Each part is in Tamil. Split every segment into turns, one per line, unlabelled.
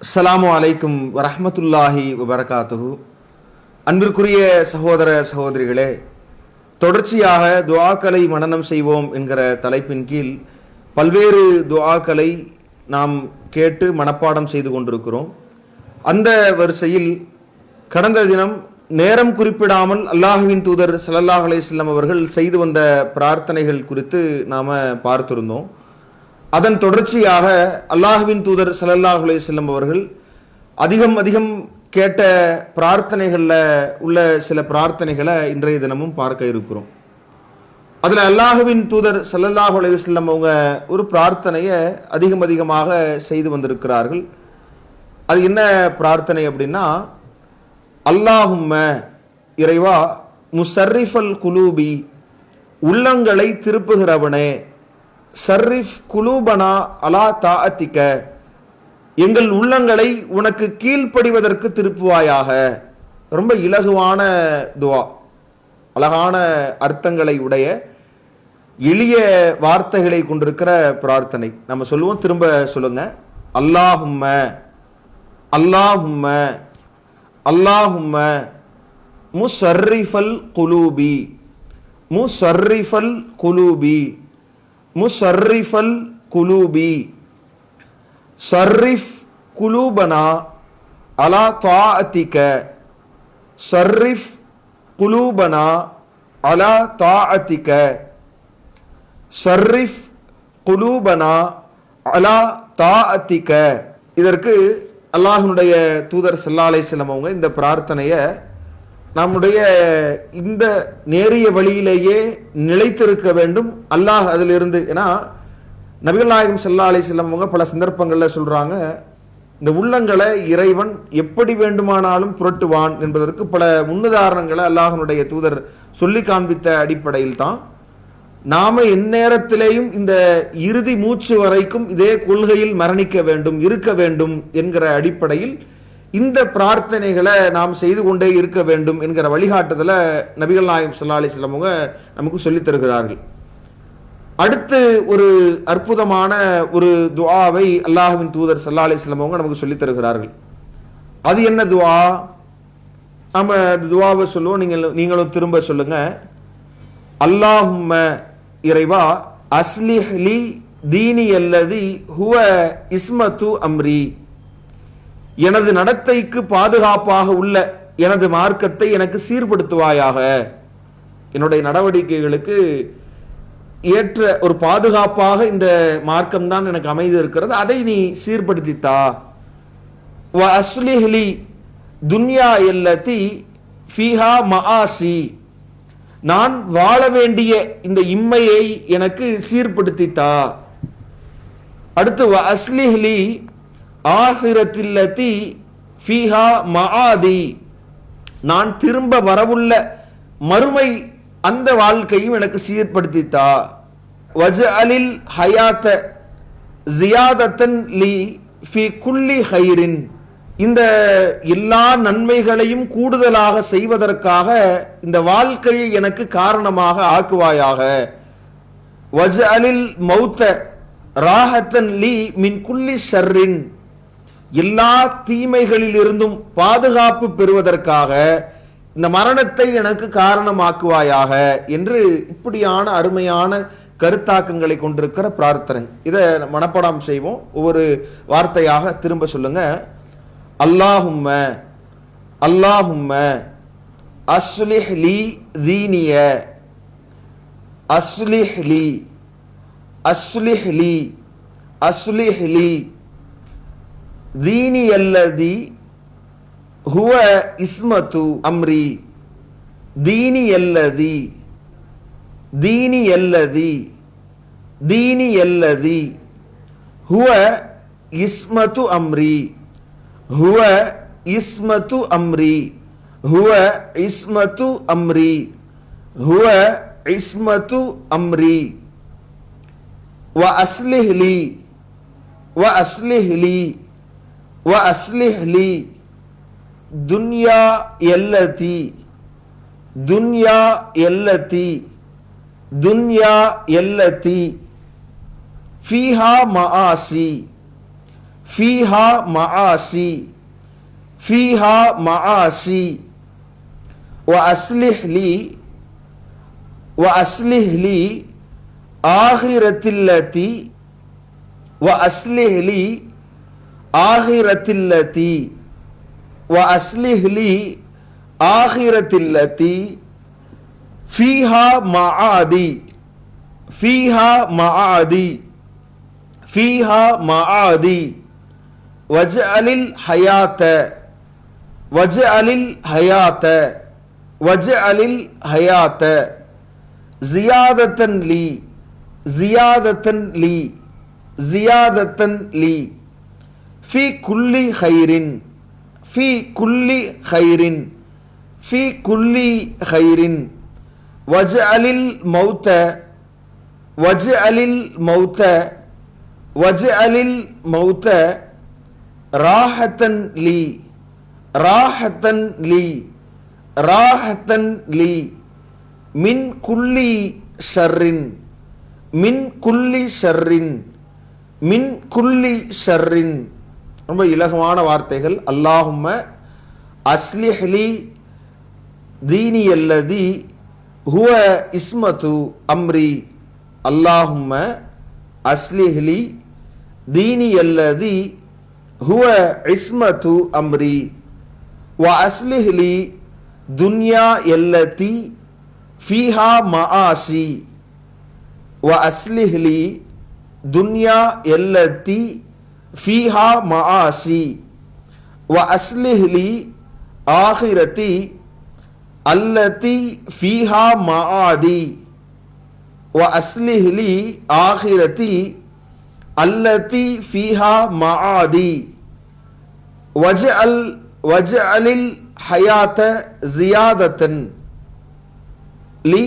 அஸ்ஸலாமு அலைக்கும் வரஹ்மத்துல்லாஹி வபரகாத்துஹு. அன்பிற்குரிய சகோதர சகோதரிகளே, தொடர்ச்சியாக துஆக்களை மனனம் செய்வோம் என்கிற தலைப்பின் கீழ் பல்வேறு துஆக்களை நாம் கேட்டு மனப்பாடம் செய்து கொண்டிருக்கிறோம். அந்த வரிசையில் கடந்த தினம் நேரம் குறிப்பிடாமல் அல்லாஹுவின் தூதர் ஸல்லல்லாஹு அலைஹி வஸல்லம் அவர்கள் செய்து வந்த பிரார்த்தனைகள் குறித்து நாம் பார்த்திருந்தோம். அதன் தொடர்ச்சியாக அல்லாஹுவின் தூதர் ஸல்லல்லாஹு அலைஹி வஸல்லம் அவர்கள் அதிகம் கேட்ட பிரார்த்தனைகளில் உள்ள சில பிரார்த்தனைகளை இன்றைய தினமும் பார்க்க இருக்கிறோம். அதில் அல்லாஹுவின் தூதர் ஸல்லல்லாஹு அலைஹி வஸல்லம் அவங்க ஒரு பிரார்த்தனையை அதிகமாக செய்து வந்திருக்கிறார்கள். அது என்ன பிரார்த்தனை அப்படின்னா, அல்லாஹும்ம இறைவா முஸர்ரிஃபல் குலூபி, உள்ளங்களை திருப்புகிறவனே, சர்ரிஃப் குலூபனா அலா தாஅத்திக, எங்கள் உள்ளங்களை உனக்கு கீழ்ப்படிவதற்கு திருப்புவாயாக. ரொம்ப இலகுவான துவா, அழகான அர்த்தங்களை உடைய எளிய வார்த்தைகளை கொண்டிருக்கிற பிரார்த்தனை. நம்ம சொல்லுவோம், திரும்ப சொல்லுங்க. அல்லாஹும்ம அல்லாஹும்ம அல்லாஹும்ம முஸர்ரிஃபல் குலூபி, முஸர்ரிஃபல் குலூபி, முஸர்ரிஃபல் குலூபி, சர்ரிஃப் குலூபனா அலா தாஅத்திக, சர்ரிஃப் குலூபனா அலா தாஅத்திக, சர்ரிஃப் குலூபனா அலா தாஅத்திக. இதற்கு அல்லாஹ்வுடைய தூதர் ஸல்லல்லாஹு அலைஹி வஸல்லம் அவங்க இந்த பிரார்த்தனையை நம்முடைய இந்த நேரிய வழியிலேயே நிலைத்திருக்க வேண்டும். அல்லாஹ் அதிலிருந்து, ஏன்னா நபிகள் நாயகம் ஸல்லல்லாஹு அலைஹி வஸல்லம் அவங்க பல சந்தர்ப்பங்களில் சொல்றாங்க, இந்த உள்ளங்களை இறைவன் எப்படி வேண்டுமானாலும் புரட்டுவான் என்பதற்கு பல முன்னுதாரணங்களை அல்லாஹ்வுடைய தூதர் சொல்லி காண்பித்த அடிப்படையில் தான் நாம எந்நேரத்திலேயும் இந்த இறுதி மூச்சு வரைக்கும் இதே கொள்கையில் மரணிக்க வேண்டும், இருக்க வேண்டும் என்கிற அடிப்படையில் இந்த பிரார்த்தனைகளை நாம் செய்து கொண்டே இருக்க வேண்டும் என்கிற வழிகாட்டுதலை நபிகள் நாயகம் ஸல்லல்லாஹு அலைஹி வஸல்லம் அவங்க நமக்கு சொல்லித் தருகிறார்கள். அடுத்து ஒரு அற்புதமான ஒரு துஆவை அல்லாஹ்வின் தூதர் ஸல்லல்லாஹு அலைஹி வஸல்லம் அவங்க நமக்கு சொல்லித் தருகிறார்கள். அது என்ன துஆ? நம்ம துஆவை சொல்லுவோம், நீங்களும் திரும்ப சொல்லுங்க. அல்லாஹும்ம இறைவா அஸ்லிஹ் லி தீனி அல்லதி ஹுவ இஸ்மத்து அம்ரி, எனது நடத்தைக்கு பாதுகாப்பாக உள்ள எனது மார்க்கத்தை எனக்கு சீர்படுத்துவாயாக. என்னுடைய நடவடிக்கைகளுக்கு ஏற்ற ஒரு பாதுகாப்பாக இந்த மார்க்கம் தான் எனக்கு அமைதி இருக்கிறது, அதை நீ சீர்படுத்தித்தா. வ அஸ்லிஹ் லி துன்யா அல்லதி ஃபீஹா மஆசி, நான் வாழ வேண்டிய இந்த இம்மையை எனக்கு சீர்படுத்தித்தா. அடுத்து வ அஸ்லிஹ் லி ஆஹிரத்தில்லதி ஃபீஹா மஆதி, நான் திரும்ப வரவுள்ள மறுமை அந்த வாழ்க்கையும் எனக்கு சீர்படுத்தித்தா. வஜஅலில் ஹயாத ஜியாதத்தன் லி ஃபீ குல்லி ஹைரின், இந்த எல்லா நன்மைகளையும் கூடுதலாக செய்வதற்காக இந்த வாழ்க்கையை எனக்கு காரணமாக ஆக்குவாயாக. வஜஅலில் மௌத்த ராஹத்தன் லி மின் குல்லி ஷர்ரின், எல்லா தீமைகளில் இருந்தும் பாதுகாப்பு பெறுவதற்காக இந்த மரணத்தை எனக்கு காரணமாக்குவாயாக என்று இப்படியான அருமையான கருத்தாக்கங்களை கொண்டிருக்கிற பிரார்த்தனை. இதை மனப்பாடம் செய்வோம். ஒவ்வொரு வார்த்தையாக திரும்ப சொல்லுங்க. அல்லாஹும்ம அல்லாஹும்ம அஸ்லிஹ் லி தீனிய, அஸ்லிஹ் லி அஸ்லிஹ் லி அஸ்லிஹ் லி தீனி அல்லதி ஹுவ இஸ்மத்து அம்ரி, தீனி அல்லதி தீனி அல்லதி தீனி அல்லதி ஹுவ இஸ்மத்து அம்ரி, ஹுவ இஸ்மத்து அம்ரி, ஹுவ இஸ்மத்து அம்ரி, ஹுவ இஸ்மத்து அம்ரி. வ அஸ்லிஹ் லி வ அஸ்லிஹ் லி வ அஸ்லிஹ் லி துன்யா அல்லதி துன்யா அல்லதி துன்யா அல்லதி ஃபீஹா மஆசி ஃபீஹா மஆசி ஃபீஹா மஆசி وأصلح لي آخرة التي وأصلح لي آخرة التي وأصلح لي آخرة التي فيها معادي فيها معادي فيها معادي واجعل الحياة واجعل الحياة واجعل الحياة زيادة لي زيادة لي زيادة لي في كل خير في كل خير في كل خير واجعل الموت واجعل الموت واجعل الموت راحة لي راحة لي راحة لي من كل شر من كل شر من كل شر. ரொம்ப இலகுவான வார்த்தைகள். அல்லாஹும்ம அஸ்லிஹ் லி தீனி அல்லதி ஹுவ இஸ்மத்து அம்ரி. அல்லாஹும்ம அஸ்லிஹ் லி தீனி அல்லதி ஹுவ இஸ்மத்து அம்ரி வ அஸ்லிஹ் லி துன்யா அல்லதி ஃபீஹா மஆசி வ அஸ்லிஹ் லி துன்யா அல்லதி ஃபீஹா மஆசி வ அஸ்லிஹ் லி ஆகிரதி அல்லதி ஃபீஹா மஆதி வ அஸ்லிஹ் லி ஆகிரதி அல்லதி ஃபீஹா மஆதி வஜஅலில் ஹயாத ஜியாதத்தன் லி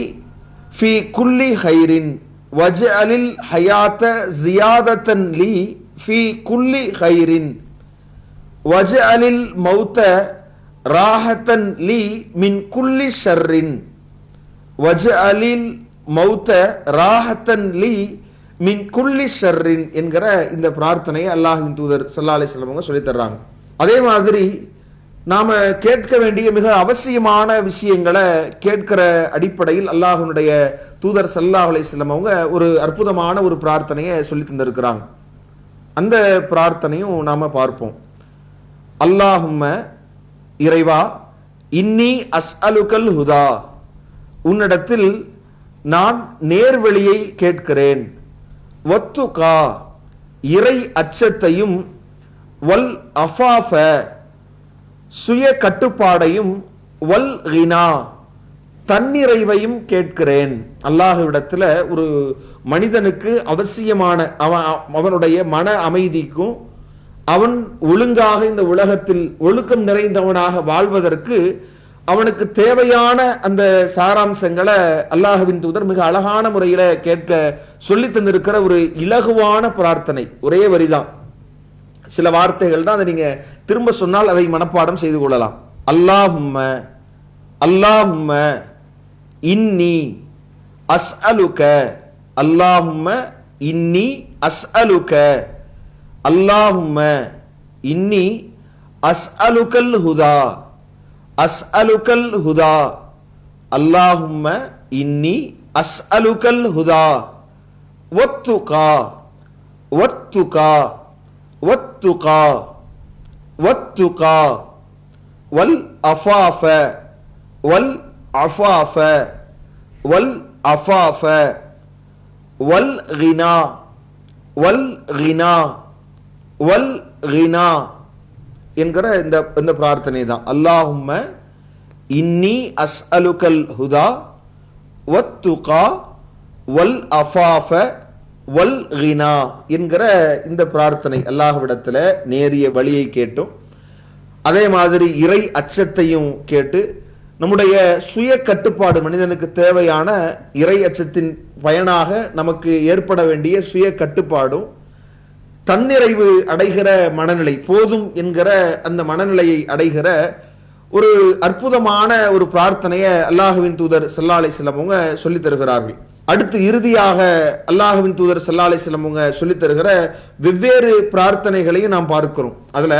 ஃபீ குல்லி ஹைரின் வஜஅலில் ஹயாத ஜியாதத்தன் லி ஃபீ குல்லி ஹைரின் வஜஅலில் மௌத ராஹத்தன் லி மின் குல்லி ஷர்ரின் வஜஅலில் மௌத ராஹத்தன் லி மின் குல்லி ஷர்ரின் என்கிற இந்த பிரார்த்தனையை அல்லாஹ்வின் தூதர் ஸல்லல்லாஹு அலைஹி வஸல்லம் அவங்க சொல்லித் தர்றாங்க. அதே மாதிரி நாம கேட்க வேண்டிய மிக அவசியமான விஷயங்களை கேட்கிற அடிப்படையில் அல்லாஹ்வுடைய தூதர் ஸல்லல்லாஹு அலைஹி வஸல்லம் அவங்க ஒரு அற்புதமான ஒரு பிரார்த்தனையை சொல்லி தந்திருக்கிறாங்க. அந்த பிரார்த்தனையும் நாம பார்ப்போம். அல்லாஹும்ம இறைவா, இன்னி அஸ்அலுகல் ஹுதா, உன்னிடத்தில் நான் நேர்வழியை கேட்கிறேன். வத்துகா, இறை அச்சத்தையும், வல் அஃபாஃப, சுய கட்டுப்பாடையும், வல் கினா, தன்னிறைவையும் கேட்கிறேன். அல்லாஹ்விடத்துல ஒரு மனிதனுக்கு அவசியமான அவனுடைய மன அமைதிக்கும் அவன் ஒழுங்காக இந்த உலகத்தில் ஒழுக்கம் நிறைந்தவனாக வாழ்வதற்கு அவனுக்கு தேவையான அந்த சாராம்சங்களை அல்லாஹ்வின் தூதர் மிக அழகான முறையில கேட்க சொல்லி தந்திருக்கிற ஒரு இலகுவான பிரார்த்தனை. ஒரே வரிதான், சில வார்த்தைகள் தான். அதை நீங்க திரும்ப சொன்னால் அதை மனப்பாடம் செய்து கொள்ளலாம். அல்லாஹும்ம அல்லாஹும்ம இன்னி அஸ்அலுக, அல்லாஹும்ம இன்னி அஸ்அலுக, அல்லாஹும்ம இன்னி அஸ்அலுகல் ஹுதா, அஸ்அலுகல் ஹுதா, அல்லாஹும்ம இன்னி அஸ்அலுகல் ஹுதா, வத்துகா வத்துகா வத்துகா வத்துகா, வல் அஃபாஃப வல் அஃபாஃப வல் அஃபாஃப, வல் கினா வல் கினா வல் கினா என்கிற இந்த பிரார்த்தனை தான். அல்லாஹும்ம இன்னி அஸ்அலுகல் ஹுதா வத்துகா வல் அஃபாஃப வல் கினா என்கிற இந்த பிரார்த்தனை அல்லாஹ்விடத்துல நேரிய வழியை கேட்டும், அதே மாதிரி இறை அச்சத்தையும் கேட்டு, நம்முடைய சுய கட்டுப்பாடு, மனிதனுக்கு தேவையான இறை அச்சத்தின் பயனாக நமக்கு ஏற்பட வேண்டிய சுய கட்டுப்பாடும், தன்னிறைவு அடைகிற மனநிலை, போதும் என்கிற அந்த மனநிலையை அடைகிற ஒரு அற்புதமான ஒரு பிரார்த்தனையை அல்லாஹ்வின் தூதர் ஸல்லல்லாஹு அலைஹி வஸல்லம் அவங்க சொல்லி தருகிறார்கள். அடுத்து இறுதியாக அல்லாஹ்வின் தூதர் ஸல்லல்லாஹு அலைஹி வஸல்லம் அவங்க சொல்லித் தருகிற வெவ்வேறு பிரார்த்தனைகளையும் நாம் பார்க்கிறோம். அதுல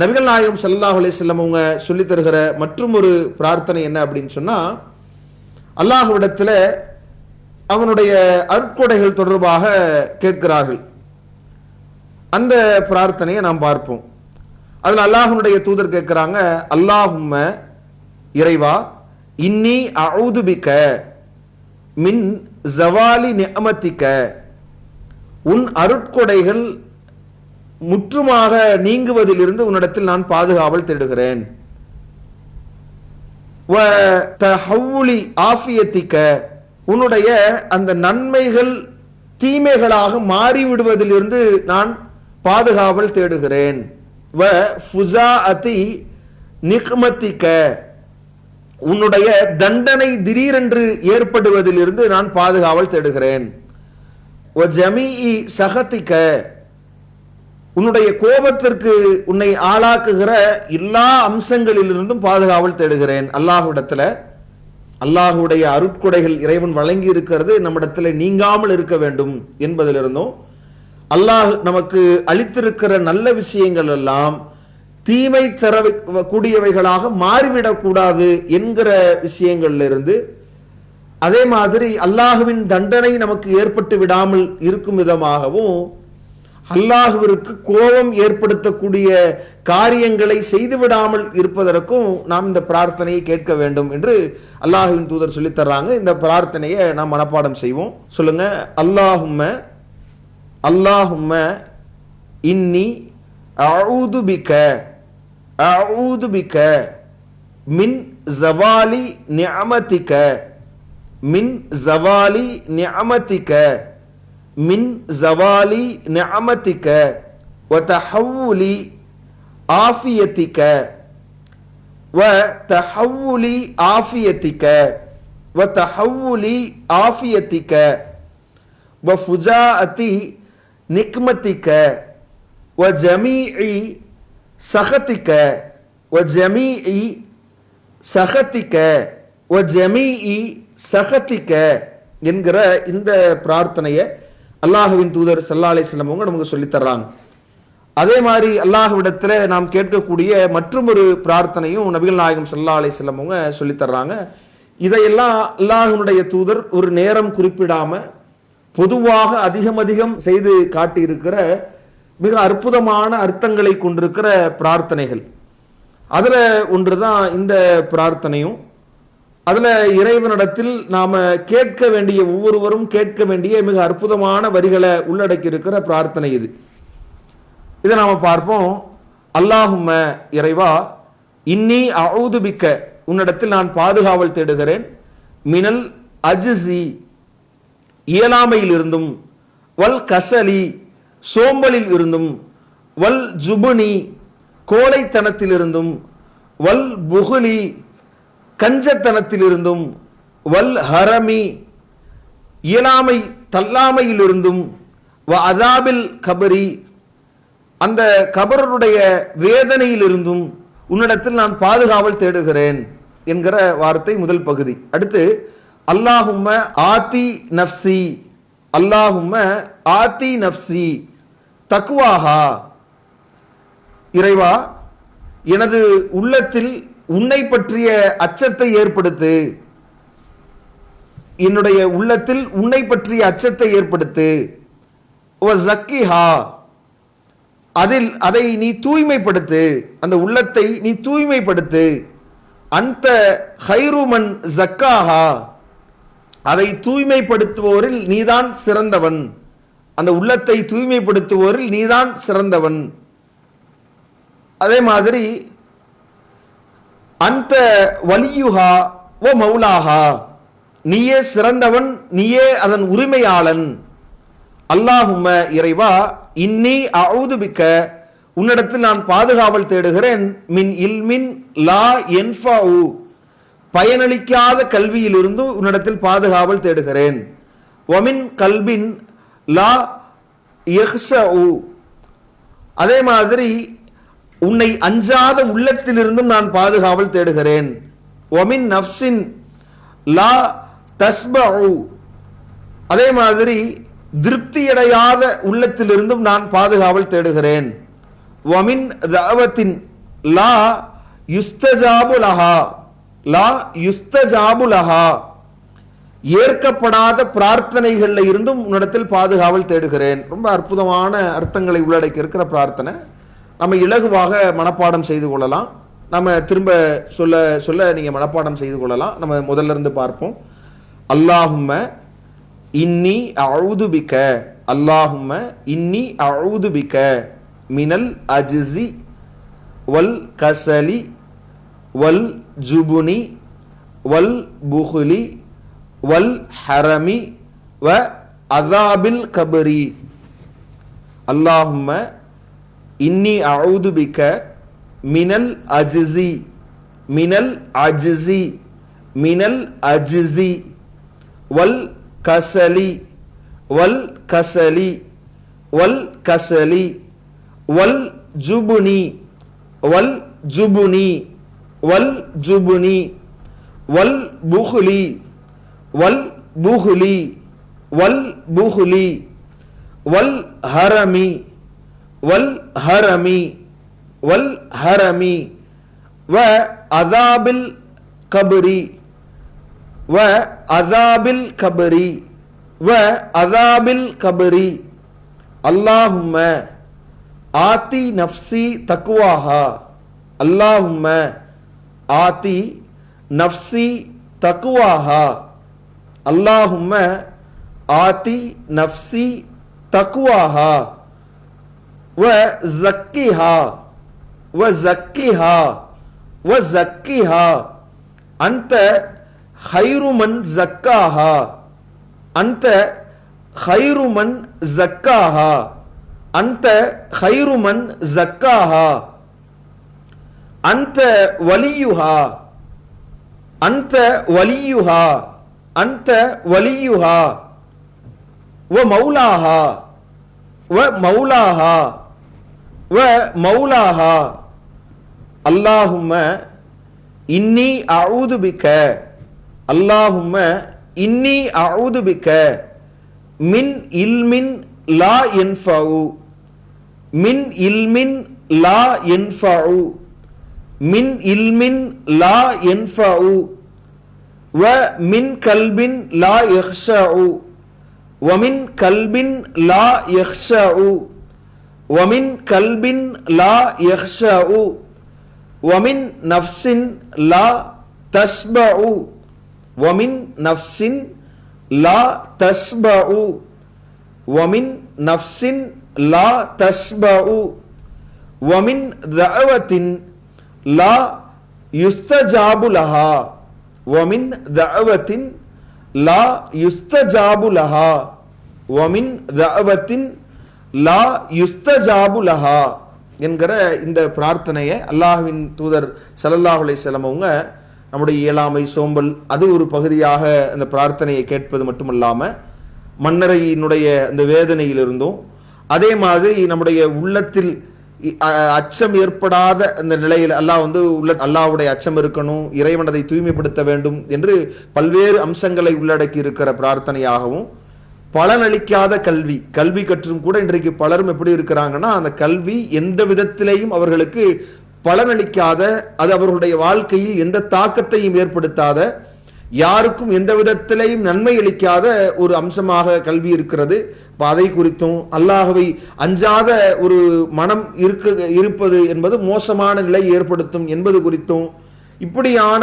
நபிகள் நாயகம் ஸல்லல்லாஹு அலைஹி வஸல்லம் அவங்க சொல்லித் தருகிற மற்றும் ஒரு பிரார்த்தனை என்ன அப்படின்னு சொன்னா, அல்லாஹ்விடத்துல அவனுடைய அருட்கொடைகள் தொடர்பாக கேட்கிறார்கள். அந்த பிரார்த்தனையை நாம் பார்ப்போம். அதுல அல்லாஹ்வுடைய தூதர் கேட்கிறாங்க, அல்லாஹும்ம இறைவா, இன்னி அஊது பிக மின் ஜவாலி நிஅமத்திக, உன் அருட்கொடைகள் முற்றுமாக நீங்குவதிலிருந்து உன்னிடத்தில் நான் பாதுகாவல் தேடுகிறேன். வ தஹவ்வுலி ஆஃபியத்திக, உன்னுடைய அந்த நன்மைகள் தீமைகளாக மாறிவிடுவதிலிருந்து நான் பாதுகாவல் தேடுகிறேன். வ ஃபுஸாஅதி நிக்மத்திக, உன்னுடைய தண்டனை திடீரென்று ஏற்படுவதிலிருந்து நான் பாதுகாவல் தேடுகிறேன். வ ஜமீஇ சகத்திக, உன்னுடைய கோபத்திற்கு உன்னை ஆளாக்குகிற எல்லா அம்சங்களிலிருந்தும் பாதுகாவல் தேடுகிறேன். அல்லாஹ்விடத்துல அல்லாஹுடைய அருட்கொடைகள் இறைவன் வழங்கி இருக்கிறது நம்மிடத்துல நீங்காமல் இருக்க வேண்டும் என்பதிலிருந்தும், அல்லாஹ் நமக்கு அளித்திருக்கிற நல்ல விஷயங்கள் எல்லாம் தீமை தர கூடியவைகளாக மாறிவிடக்கூடாது என்கிற விஷயங்கள்ல இருந்து, அதே மாதிரி அல்லாஹுவின் தண்டனை நமக்கு ஏற்பட்டு விடாமல் இருக்கும் விதமாகவும், அல்லாஹுவிற்கு கோபம் ஏற்படுத்தக்கூடிய காரியங்களை செய்து விடாமல் இருப்பதற்கும் நாம் இந்த பிரார்த்தனையை கேட்க வேண்டும் என்று அல்லாஹுவின் தூதர் சொல்லித் தர்றாங்க. இந்த பிரார்த்தனையை நாம் மனப்பாடம் செய்வோம். சொல்லுங்க, அல்லாஹும்ம அல்லாஹும்ம இன்னி அஊது பிக மின் ஜவாலி நிஅமத்திக மின் ஜவாலி நிஅமத்திக மின் ஜவாலி நிஅமத்திக வ தஹவ்வுலி ஆஃபியத்திக வ தஹவ்வுலி ஆஃபியத்திக வ தஹவ்வுலி ஆஃபியத்திக வ ஃபுஜாஅதி நிக்மத்திக வ ஜமீஇ சகத்திக வ ஜமீஇ சகத்திக வ ஜமீஇ சகத்திக என்கிற இந்த பிரார்த்தனையை அல்லாஹுவின் தூதர் ஸல்லல்லாஹு அலைஹி வஸல்லம் அவங்க நமக்கு சொல்லித் தர்றாங்க. அதே மாதிரி அல்லாஹ்விடத்துல நாம் கேட்கக்கூடிய மற்றொரு பிரார்த்தனையும் நபிகள் நாயகம் ஸல்லல்லாஹு அலைஹி வஸல்லம் அவங்க சொல்லித் தர்றாங்க. இதையெல்லாம் அல்லாஹ்வுடைய தூதர் ஒரு நேரம் குறிப்பிடாம பொதுவாக அதிகம் செய்து காட்டியிருக்கிற மிக அற்புதமான அர்த்தங்களை கொண்டிருக்கிற பிரார்த்தனைகள். அதுல ஒன்றுதான் இந்த பிரார்த்தனையும். அதுல இறைவனிடத்தில் நாம கேட்க வேண்டிய, ஒவ்வொருவரும் கேட்க வேண்டிய மிக அற்புதமான வரிகளை உள்ளடக்கி இருக்கிற பிரார்த்தனை இது. இதை நாம பார்ப்போம். அல்லாஹும்ம இறைவா, இன்னி அஊது பிக்க, உன்னிடத்தில் நான் பாதுகாவல் தேடுகிறேன். மினல் அஜ்ஸி, இயலாமையில் இருந்தும், வல் கசலி, சோம்பலில் இருந்தும், வல் ஜுபுனி, கோழைத்தனத்திலிருந்தும், வல் புகுலி, கஞ்சத்தனத்திலிருந்தும், வல் ஹரமி, இயலாமை தள்ளாமையிலிருந்தும், வ அதாபில் கபரி, அந்த கபருடைய வேதனையிலிருந்தும் உன்னிடத்தில் நான் பாதுகாவல் தேடுகிறேன் என்கிற வார்த்தை முதல் பகுதி. அடுத்து அல்லாஹும்ம ஆதி நஃப்சி, அல்லாஹும்ம ஆதி நஃப்சி தக்வாஹா, இறைவா எனது உள்ளத்தில் உன்னை பற்றிய அச்சத்தை ஏற்படுத்து, என்னுடைய உள்ளத்தில் உன்னை பற்றிய அச்சத்தை ஏற்படுத்து. வ ஸக்கிஹா, அதை நீ தூய்மைப்படுத்து, அந்த உள்ளத்தை நீ தூய்மைப்படுத்து. அன்த ஹைருமன் ஸக்காஹா, அதை தூய்மைப்படுத்துவோரில் நீதான் சிறந்தவன், அந்த உள்ளத்தை தூய்மைப்படுத்துவோரில் நீதான் சிறந்தவன். அதே மாதிரி அந்த வலியுஹா வ மௌலாஹா, நீயே சிறந்தவன், நீயே அதன் உரிமையாளன். அல்லாஹும்ம இறைவா, இன்னி அஊது பிக்க, உன்னிடத்தில் நான் பாதுகாவல் தேடுகிறேன். மின் இல்மின் லா யன்ஃபஉ, பயனளிக்காத கல்வியிலிருந்து உன்னிடத்தில் பாதுகாவல் தேடுகிறேன். வமின் கல்பின் லா யஹ்ஸஉ, அதே மாதிரி உன்னை அஞ்சாத உள்ளத்திலிருந்தும் நான் பாதுகாவல் தேடுகிறேன். வமின் நஃப்ஸின் லா தஸ்பஉ, அதே மாதிரி திருப்தியடையாத உள்ளத்திலிருந்தும் நான் பாதுகாவல் தேடுகிறேன். வமின் தஅவத்தின் லா யுஸ்தஜாபு லஹா, லா யுஸ்தஜாபு லஹா, ஏற்கப்படாத பிரார்த்தனைகள்ல இருந்தும் உன்னிடத்தில் பாதுகாவல் தேடுகிறேன். ரொம்ப அற்புதமான அர்த்தங்களை உள்ளடக்கி இருக்கிற பிரார்த்தனை. நம்ம இலகுவாக மனப்பாடம் செய்து கொள்ளலாம். நம்ம திரும்ப சொல்ல சொல்ல நீங்க மனப்பாடம் செய்து கொள்ளலாம். நம்ம முதல்ல இருந்து பார்ப்போம். அல்லாஹும்ம இன்னி அஊது பிக, அல்லாஹும்ம இன்னி அஊது பிக மினல் அஜ்ஸி வல் கஸலி வல் ஜுபுனி வல் புஹ்லி வல் ஹரமி வ அஸாபில் கபரி. அல்லாஹும்ம இன்னி அஊது பிக மினல் அஜ்ஸி, மினல் அஜ்ஸி, மினல் அஜ்ஸி வல் கஸலி, வல் கஸலி, வல் கஸலி வல் ஜுபுனி, வல் ஜுபுனி, வல் ஜுபுனி வல் புஹ்லி, வல் புஹ்லி, வல் புஹ்லி வல் ஹரமி, வல் ஹரமி, வல் ஹரமி வ அஸாபில் கபரி, வ அஸாபில் கபரி, வ அஸாபில் கபரி. அல்லாஹும்ம ஆதி நஃப்ஸி தக்வாஹா, அல்லாஹும்ம ஆதி நஃப்ஸி தக்வாஹா, அல்லாஹும்ம ஆதி நஃப்ஸி தக்வாஹா வ ஸக்கிஹா, வ ஸக்கிஹா, வ ஸக்கிஹா அன்த ഖൈറു മൻ സക്കാഹ, അൻത ഖൈറു മൻ സക്കാഹ, അൻത ഖൈറു മൻ സക്കാഹ, അൻത വലിയുഹ, അൻത വലിയുഹ, അൻത വലിയുഹ വ മൗലാഹ, വ മൗലാഹ, വ മൗലാഹ. അല്ലാഹുമ്മ இன்னி அஊது பிக, அல்லாஹும்ம இன்னி அஊது பிக மின் இல்மின் லா யன்ஃபஉ, மின் இல்மின் லா யன்ஃபஉ, மின் இல்மின் லா யன்ஃபஉ வ மின் கல்பின் லா யக்ஷஉ, வ மின் கல்பின் லா யக்ஷஉ, வ மின் கல்பின் லா யக்ஷஉ ومن نفس لا تشبع، ومن نفس لا تشبع، ومن نفس لا تشبع ومن دعوة لا يستجاب لها، ومن دعوة لا يستجاب لها، ومن دعوة لا يستجاب لها என்கிற இந்த பிரார்த்தனையை அல்லாஹ்வின் தூதர் ஸல்லல்லாஹு அலைஹி வஸல்லம் அவங்க நம்முடைய இயலாமை, சோம்பல் அது ஒரு பகுதியாக அந்த பிரார்த்தனையை கேட்பது மட்டுமல்லாம மன்னரையினுடைய அந்த வேதனையிலிருந்தும், அதே மாதிரி நம்முடைய உள்ளத்தில் அச்சம் ஏற்படாத அந்த நிலையில் அல்லாஹ்வுடைய அச்சம் இருக்கணும், இறைவன் அதை தூய்மைப்படுத்த வேண்டும் என்று பல்வேறு அம்சங்களை உள்ளடக்கி இருக்கிற பிரார்த்தனையாகவும், பலனளிக்காத கல்வி, கல்வி கற்றும் கூட இன்றைக்கு பலரும் எப்படி இருக்கிறாங்கன்னா, அந்த கல்வி எந்த விதத்திலேயும் அவர்களுக்கு பலனளிக்காத, அது அவர்களுடைய வாழ்க்கையில் எந்த தாக்கத்தையும் ஏற்படுத்தாத, யாருக்கும் எந்த விதத்திலேயும் நன்மை அளிக்காத ஒரு அம்சமாக கல்வி இருக்கிறது. அதை குறித்தும் அல்லாஹ்வை அஞ்சாத ஒரு மனம் இருப்பது என்பது மோசமான நிலை ஏற்படுத்தும் என்பது குறித்தும், இப்படியான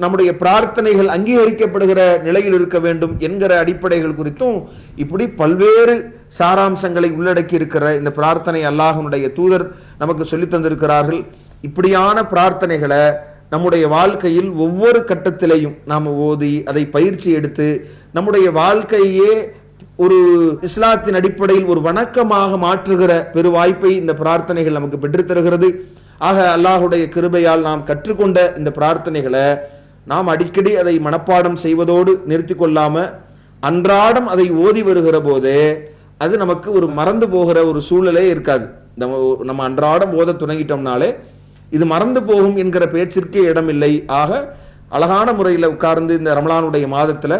நம்முடைய பிரார்த்தனைகள் அங்கீகரிக்கப்படுகிற நிலையில் இருக்க வேண்டும் என்கிற அடிப்படைகள் குறித்தும் இப்படி பல்வேறு சாராம்சங்களை உள்ளடக்கி இருக்கிற இந்த பிரார்த்தனை அல்லாஹ்வுடைய தூதர் நமக்கு சொல்லி தந்திருக்கிறார்கள். இப்படியான பிரார்த்தனைகளை நம்முடைய வாழ்க்கையில் ஒவ்வொரு கட்டத்திலையும் நாம் ஓதி அதை பயிற்சி எடுத்து நம்முடைய வாழ்க்கையே ஒரு இஸ்லாத்தின் அடிப்படையில் ஒரு வணக்கமாக மாற்றுகிற பெரு வாய்ப்பை இந்த பிரார்த்தனைகள் நமக்கு பெற்றுத்தருகிறது. ஆக அல்லாஹுடைய கிருபையால் நாம் கற்றுக்கொண்ட இந்த பிரார்த்தனைகளை நாம் அடிக்கடி அதை மனப்பாடம் செய்வதோடு நிறுத்தி கொள்ளாம அன்றாடம் அதை ஓதி வருகிற போதே அது நமக்கு ஒரு மறந்து போகிற ஒரு சூழலே இருக்காது. நம்ம அன்றாடம் ஓத துணங்கிட்டோம்னாலே இது மறந்து போகும் என்கிற பேச்சிற்கே இடமில்லை. ஆக அழகான முறையில் உட்கார்ந்து இந்த ரமலானுடைய மாதத்துல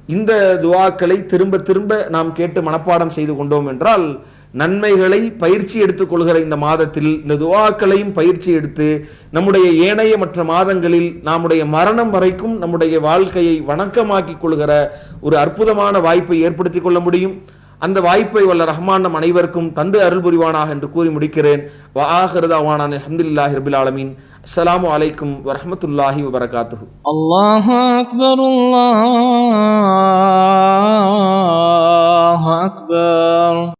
இந்த துஆக்களை திரும்ப திரும்ப நாம் கேட்டு மனப்பாடம் செய்து கொண்டோம் என்றால் நன்மைகளை பயிற்சி எடுத்துக் கொள்கிற இந்த மாதத்தில் இந்த துஆக்களையும் பயிற்சி எடுத்து நம்முடைய ஏனைய மற்ற மாதங்களில் நம்முடைய மரணம் வரைக்கும் நம்முடைய வாழ்க்கையை வணக்கமாக்கிக் கொள்கிற ஒரு அற்புதமான வாய்ப்பை ஏற்படுத்திக் கொள்ள முடியும். அந்த வாய்ப்பை வல்ல ரஹ்மான் நம் அனைவருக்கும் தந்து அருள் புரிவானாக என்று கூறி முடிக்கிறேன். வ ஆகிரு தஅவானா அல்ஹம்துலில்லாஹி ரப்பில் ஆலமீன். அஸ்ஸலாமு அலைக்கும் வரஹ்மத்துல்லாஹி வபரகாத்துஹு.
அல்லாஹு அக்பர், அல்லாஹு அக்பர்.